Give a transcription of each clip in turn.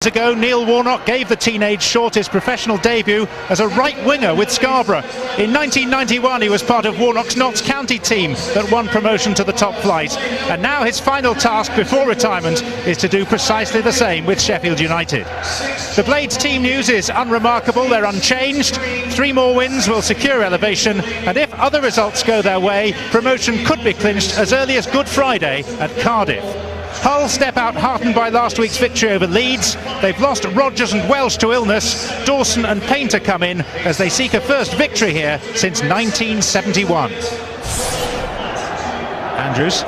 ago, Neil Warnock gave the teenage short his professional debut as a right winger with Scarborough. In 1991 he was part of Warnock's Notts County team that won promotion to the top flight, and now his final task before retirement is to do precisely the same with Sheffield United. The Blades team news is unremarkable. They're unchanged. 3 more wins will secure elevation, and if other results go their way, promotion could be clinched as early as Good Friday at Cardiff. Hull step out heartened by last week's victory over Leeds. They've lost Rodgers and Welsh to illness. Dawson and Painter come in as they seek a first victory here since 1971. Andrews.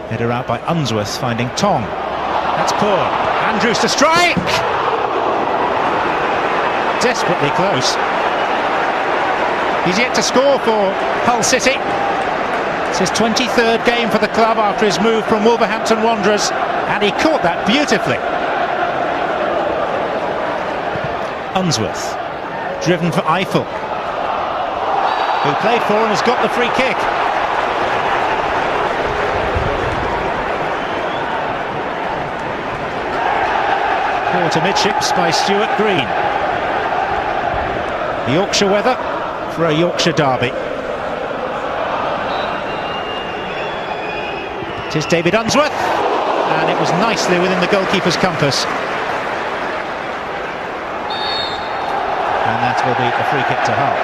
Header out by Unsworth, finding Tonge. That's poor. Andrews to strike! Desperately close. He's yet to score for Hull City. It's his 23rd game for the club after his move from Wolverhampton Wanderers, and he caught that beautifully. Unsworth, driven for Ifill, who played for and has got the free kick. Ball to midships by Stuart Green. Yorkshire weather for a Yorkshire derby. It is David Unsworth, and it was nicely within the goalkeeper's compass. And that will be a free kick to Hull.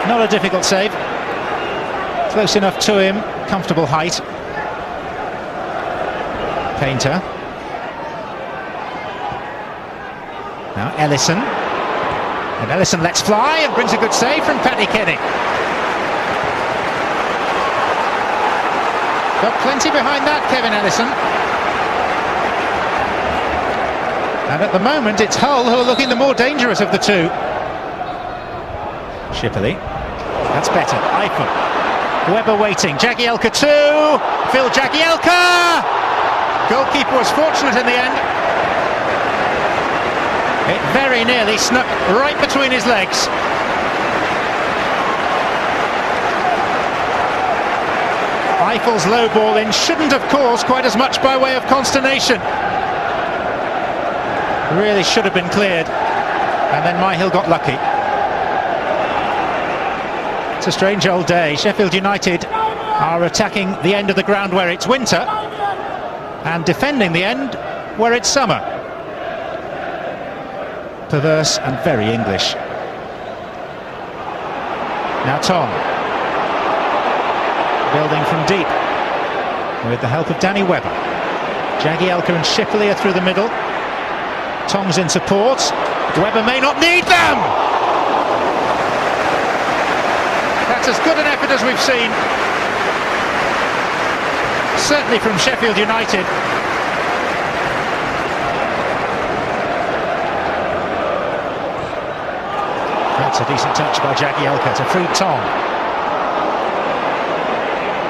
Not a difficult save. Close enough to him, comfortable height. Painter. Now Ellison. And Ellison lets fly and brings a good save from Paddy Kenny. Got plenty behind that, Kevin Ellison. And at the moment it's Hull who are looking the more dangerous of the two. Shipperley. That's better. Ifill. Webber waiting. Jagielka too. Phil Jagielka! Goalkeeper was fortunate in the end. It very nearly snuck right between his legs. Ifill's low ball in shouldn't have caused quite as much by way of consternation. Really should have been cleared, and then Myhill got lucky. It's a strange old day. Sheffield United are attacking the end of the ground where it's winter, and defending the end where it's summer. Perverse and very English. Now Tonge. Building from deep with the help of Danny Webber. Jagielka and Shipperley are through the middle. Tonge's in support. Webber may not need them! That's as good an effort as we've seen. Certainly from Sheffield United. That's a decent touch by Jagielka to free Tonge.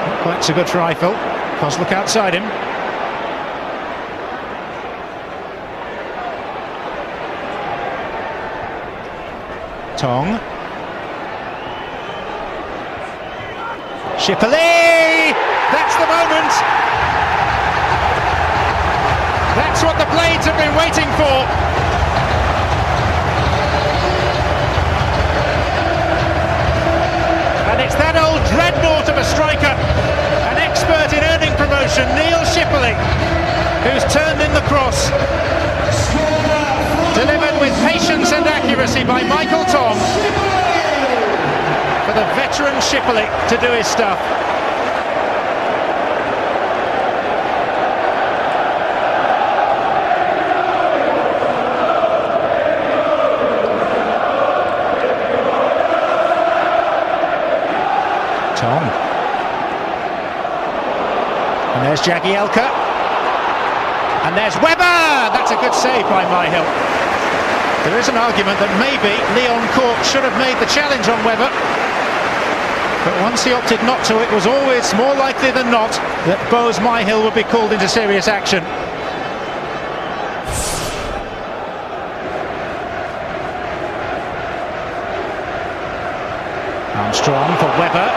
Not quite so good for Ifill. Kozluk outside him. Tonge. Shipperley! That's the moment! That's what the Blades have been waiting for. And it's that old dreadnought of a striker, an expert in earning promotion, Neil Shipperley, who's turned in the cross. Delivered with patience and accuracy by Michael Tonge. For the veteran Shipperley to do his stuff. Tonge. And there's Jagielka. And there's Webber! That's a good save by Myhill. There is an argument that maybe Leon Cork should have made the challenge on Webber. But once he opted not to, it was always more likely than not that Bose Myhill would be called into serious action. Armstrong for Webber.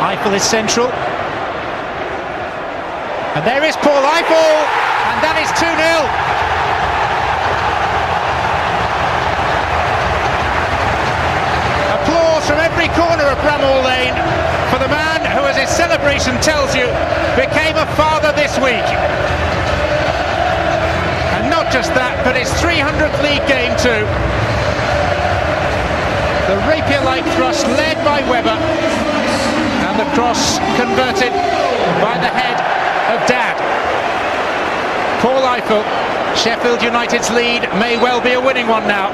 Ifill is central. And there is Paul Ifill, and that is 2-0. Applause from every corner of Bramall Lane for the man who, as his celebration tells you, became a father this week. And not just that, but his 300th league game too. The rapier-like thrust led by Webber, and the cross converted by the head of Dad. Paul Ifill, Sheffield United's lead may well be a winning one now.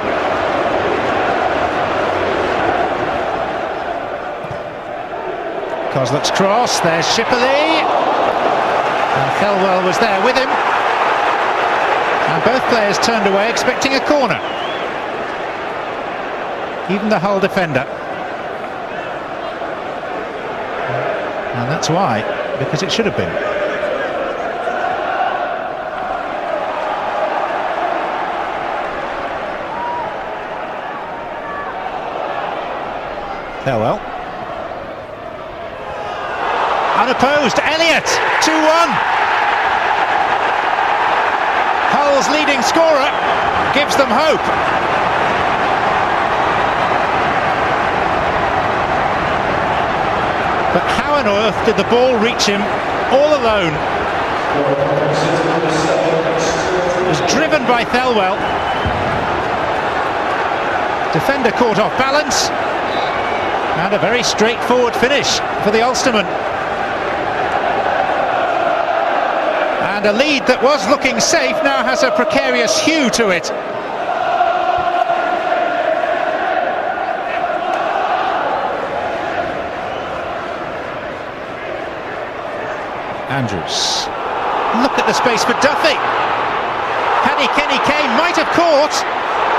Coslett's cross, there's Shipperley, and Thelwell was there with him, and both players turned away expecting a corner. Even the Hull defender. And that's why, because it should have been. Thelwell. Unopposed, Elliott, 2-1. Hull's leading scorer gives them hope. But how on earth did the ball reach him all alone? It was driven by Thelwell. Defender caught off balance. And a very straightforward finish for the Ulsterman. And a lead that was looking safe now has a precarious hue to it. Andrews. Look at the space for Duffy. Paddy Kenny came, might have caught.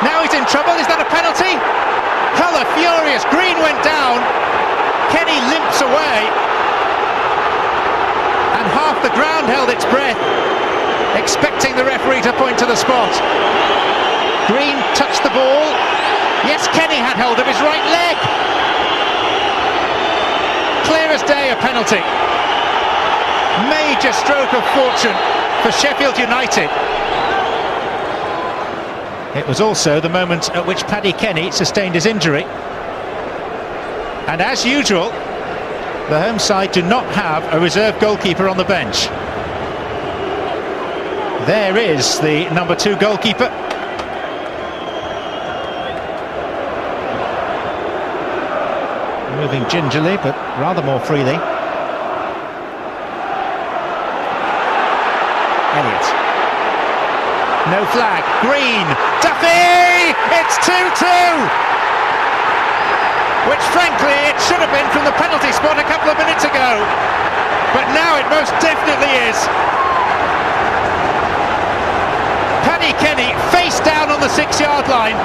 Now he's in trouble. Is that a penalty? Hull are furious. Green went down. Kenny limps away. And half the ground held its breath, expecting the referee to point to the spot. Green touched the ball. Yes, Kenny had hold of his right leg. Clear as day, a penalty. Major stroke of fortune for Sheffield United. It was also the moment at which Paddy Kenny sustained his injury. And as usual, the home side do not have a reserve goalkeeper on the bench. There is the number 2 goalkeeper. Moving gingerly, but rather more freely. Elliott. No flag. Green. Duffy! It's 2-2! Which frankly it should have been from the penalty spot a couple of minutes ago. But now it most definitely is. Paddy Kenny face down on the 6-yard line.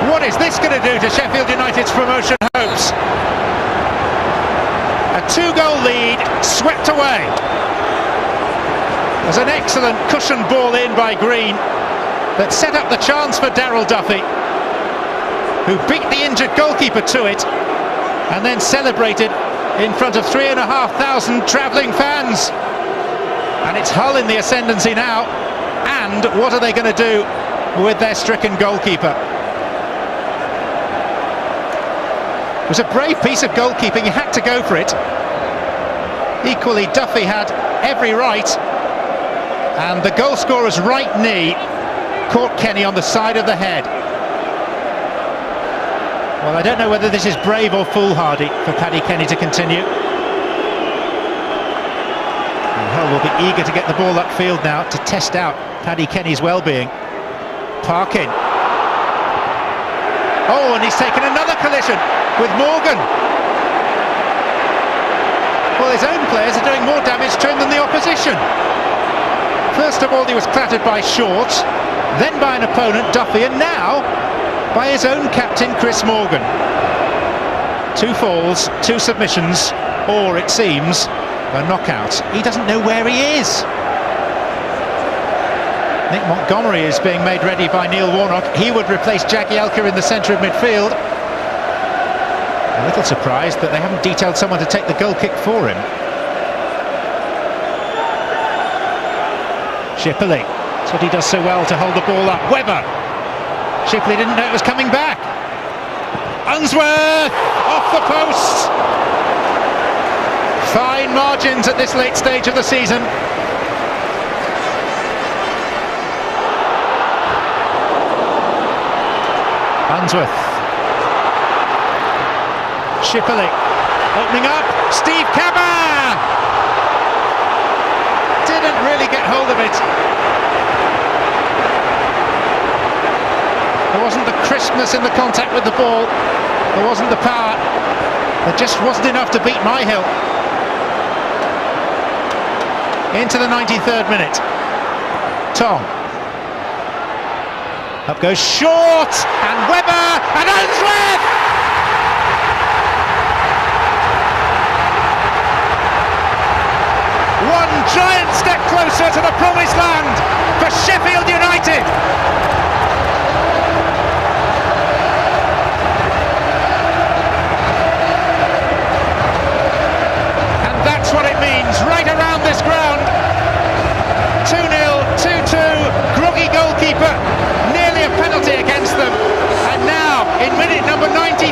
What is this going to do to Sheffield United's promotion hopes? A 2-goal lead swept away. There's an excellent cushioned ball in by Green that set up the chance for Darryl Duffy, who beat the injured goalkeeper to it and then celebrated in front of 3,500 travelling fans. And it's Hull in the ascendancy now. And what are they going to do with their stricken goalkeeper? It was a brave piece of goalkeeping. He had to go for it. Equally, Duffy had every right. And the goal scorer's right knee caught Kenny on the side of the head. Well, I don't know whether this is brave or foolhardy for Paddy Kenny to continue. And Hull will be eager to get the ball upfield now to test out Paddy Kenny's well-being. Parkin. Oh, and he's taken another collision with Morgan. Well, his own players are doing more damage to him than the opposition. First of all, he was clattered by Short, then by an opponent, Duffy, and now by his own captain, Chris Morgan. 2 falls, 2 submissions, or, it seems, a knockout. He doesn't know where he is. Nick Montgomery is being made ready by Neil Warnock. He would replace Jagielka in the centre of midfield. A little surprised that they haven't detailed someone to take the goal kick for him. Shipperley, that's what he does so well, to hold the ball up. Webber, Shipperley didn't know it was coming back. Unsworth, off the post. Fine margins at this late stage of the season. Unsworth, Shipperley, opening up, Steve Kabba! Didn't really get hold of it. There wasn't the crispness in the contact with the ball, there wasn't the power, there just wasn't enough to beat Myhill. Into the 93rd minute, Tonge. Up goes Short, and Webber, and Unsworth! One giant step closer to the promised land for Sheffield United. And that's what it means right around this ground. 2-0, 2-2, groggy goalkeeper. A penalty against them, and now in minute number 93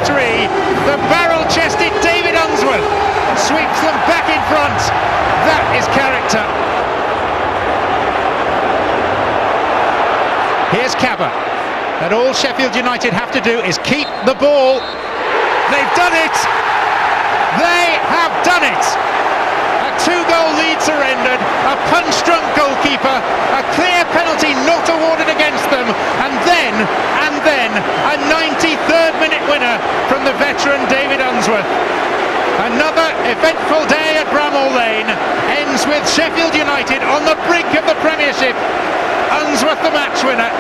the barrel-chested David Unsworth sweeps them back in front. That is character. Here's Kabba, and all Sheffield United have to do is keep the ball. They've done it. They have done it. A 2-goal lead surrendered, a punch-drunk goalkeeper, a clear penalty not awarded against them, and then a 93rd minute winner from the veteran David Unsworth. Another eventful day at Bramall Lane ends with Sheffield United on the brink of the Premiership. Unsworth the match winner.